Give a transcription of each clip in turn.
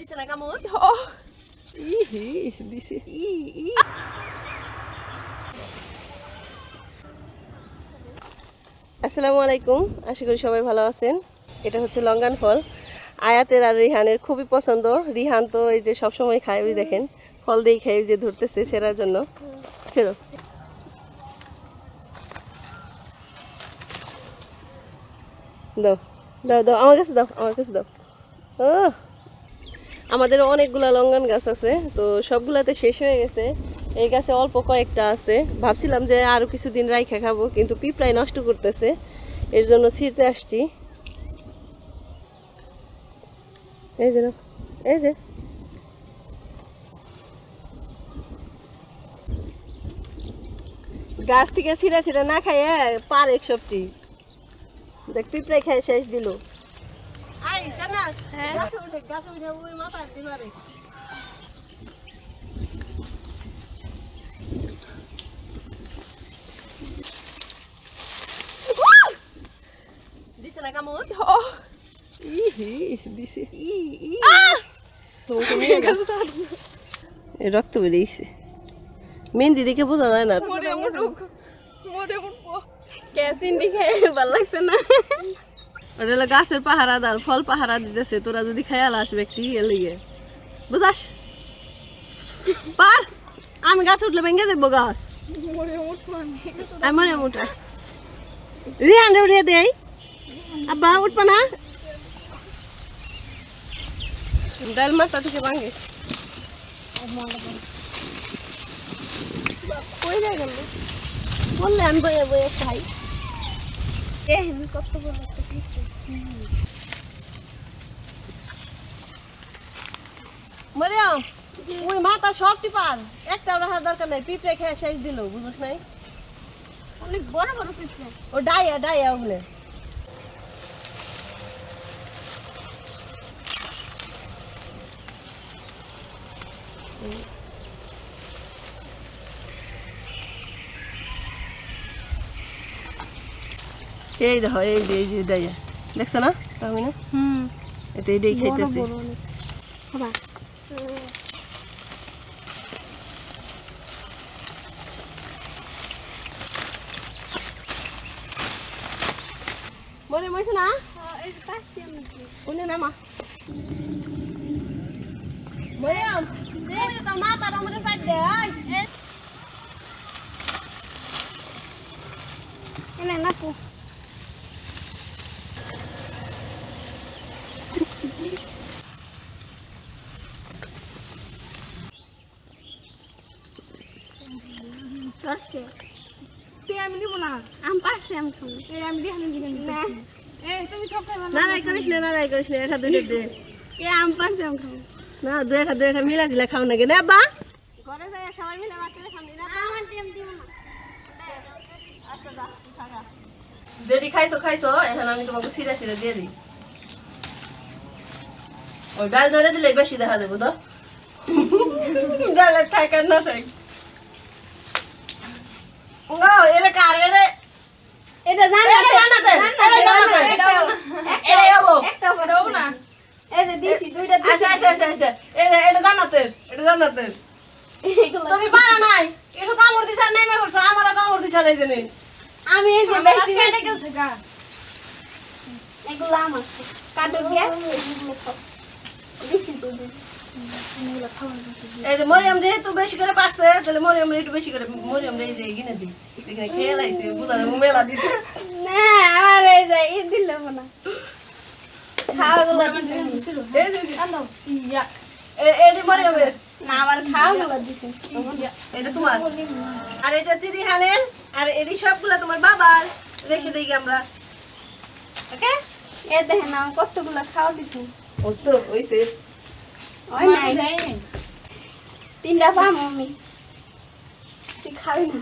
দিছে না কামড়? দিছে। আসসালামু আলাইকুম, আশা করি সবাই ভালো আছেন। এটা হচ্ছে লঙ্গান ফল। আয়াতের আর রিহানের খুবই পছন্দ। রিহান তো এই যে সবসময় খায়, ওই দেখেন ফল দিয়ে খায়, ওই যে ধরতেছে ছেঁড়ার জন্য। ছেড়ো। দাও দাও দাও, আমার কাছে দাও, আমার কাছে দাও। ও, আমাদের অনেকগুলা লঙ্গান গাছ আছে, তো সবগুলাতে শেষ হয়ে গেছে। এই গাছে অল্প কয়েকটা আছে, ভাবছিলাম যে আরো কিছুদিন রাইখা খাবো, কিন্তু পিঁপড়াই নষ্ট করতেছে, এর জন্য ছিঁড়তে আসছি। এই যে নাও, এই যে গাছ থেকে ছিঁড়া ছিঁড়া না খাইয়ে পার এক সবটি দেখ পিঁপড়াই খাই শেষ দিল। আই জান্নাত, গাছে উঠে ওই মাথা দিবারে। দিছে না কামড়? দিছে। রক্ত বেরিয়েছে, মেহেন্দি দেখে বোঝা যায় না। ভালো লাগছে না? ওটা হলো গাছের পাহারাদার, ফল পাহারা দিতেছে। তোরা যদি খেয়াল আসবে একটি এলিগে বুঝাস পার। আমি গাছ উঠলে ভেঙে যাবো গাছ। আমি মনে উঠা রিহান রে উঠিয়ে দেয়। আব্বা উঠবা না, ডাল মাথা থেকে ভাঙে। কই যায় গেল বললে আমি বয়ে বয়ে খাই। কত বড় একটা মরিয়াম, ওই মাথা সব টিপার, একটা রাখার দরকার নাই। পিঁপড়ে খেয়ে শেষ দিল, বুঝছ নাই? অনেক বড় বড় পিঁপড়ে। ও ডাইয়া ডাইয়া ওগুলো। এই দেখো, এই যে এই যে ডাইয়া দেখছো না? আমি না এতে এইটাই খাইতেছে। মনে মইছে না? উনি নামা মরিয়াম, তুই তো মাথার আমাদের সাইড দে। এনে নাকু আমি নিব না, আমি পারছি, আমি খাবো। আমি দিয়ে দিবেন না, তুমি সব খাইবা না। নারাই করিস না, নারাই করিস না, এটা দুইটা দে। আমি পারছি, আমি খাবো না, দুইটা মিলা দিলে খাও নাকি না বা ঘরে যাই সবাই মিলে ভাত করে খাবি না। আমার টিম দিব না। যেটি খাইছো খাইছো, এখন আমি তোমাকে সিরা সিরা দিয়ে দিই। ওই ডাল ধরে দিলে বেশি দেখা দেবো তো। ডাল খাই কার না থাক। এটা কার? এটা জানা এটা জানাতে, এটা জানাতে, এটা যাবো। একটা দাও না। এই যে দিছি দুইটা দিছি। আচ্ছা, এটা জানাতে, এটা জানাতে। তুমি পারা নাই, একটু কামড় দিছা নেমে করছো, আমারও কামড় দিছা এই জন্য। আমি এই যে বেশি কেটে গেছে গা। এগুলো আমার কাটো দিয়া দিছি তো এগুলো খাওয়া যাবে। এই যে মরিয়ম যেহেতু বেশি করে পারছে, তাহলে মরিয়ম একটু বেশি করে, মরিয়ম এই যে গিনে দিই। এখানে খেয়ে লাইছে, বুঝা মেলা দিছে। না আমার এই যে ই দিলাম না। খাওয়াগুলো দিছিল। এই যে আনো ইয়া এটি মরিয়মের, না আমার খাওয়াগুলো দিছে। এটা তোমার, আর এটা চিরিহানের, আর এটি সবগুলা তোমার বাবার। রেখে দিই আমরা, ওকে? এ দেখেন আমি কতগুলো খাওয়া দিছি। ও তো হইছে। ওই নাই তিনটা পাম আমি, তুই খাবি না?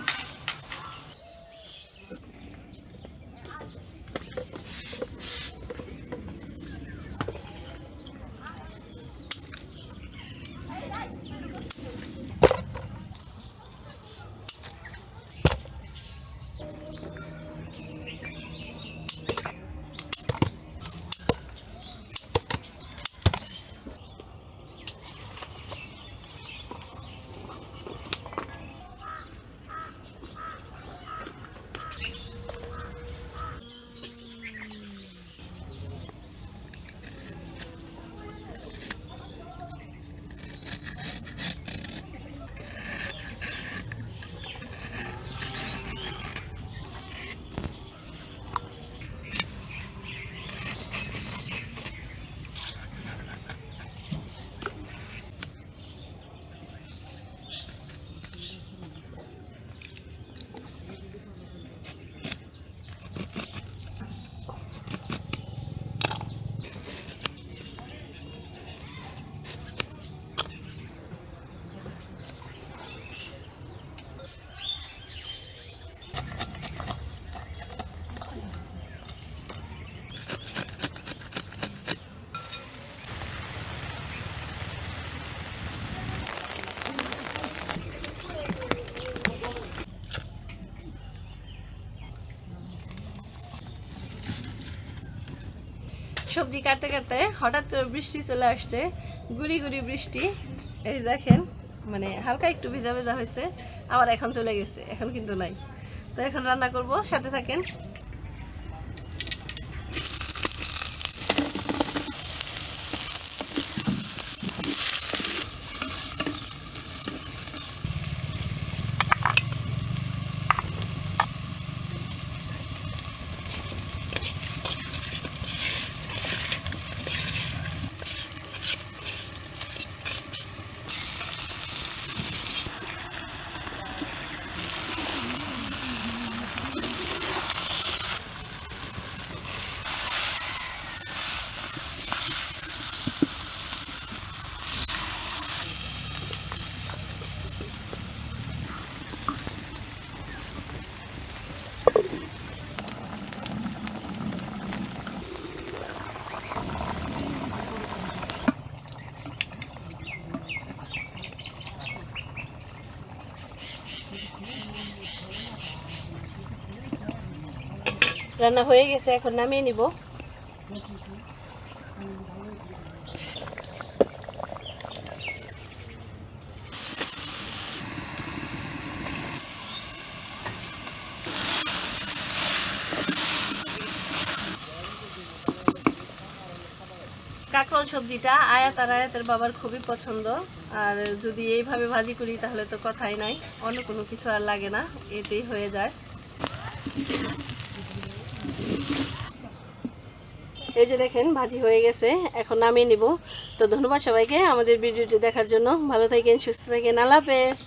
সবজি কাটতে কাটতে হঠাৎ করে বৃষ্টি চলে আসছে, গুড়ি গুড়ি বৃষ্টি। এই দেখেন, মানে হালকা একটু ভেজা ভেজা হয়েছে, আবার এখন চলে গেছে, এখন কিন্তু নাই। তো এখন রান্না করব, সাথে থাকেন। রান্না হয়ে গেছে, এখন নামিয়ে নিব। কাঁকরোল সবজিটা আয়াত আর আয়াতের বাবার খুবই পছন্দ। আর যদি এইভাবে ভাজি করি তাহলে তো কথাই নাই, অন্য কোনো কিছু আর লাগে না, এতেই হয়ে যায়। এই যে দেখেন ভাজি হয়ে গেছে, এখন নামিয়ে নিব। তো ধন্যবাদ সবাইকে আমাদের ভিডিওটি দেখার জন্য। ভালো থাকেন, সুস্থ থাকেন, আল্লাহ হাফেজ।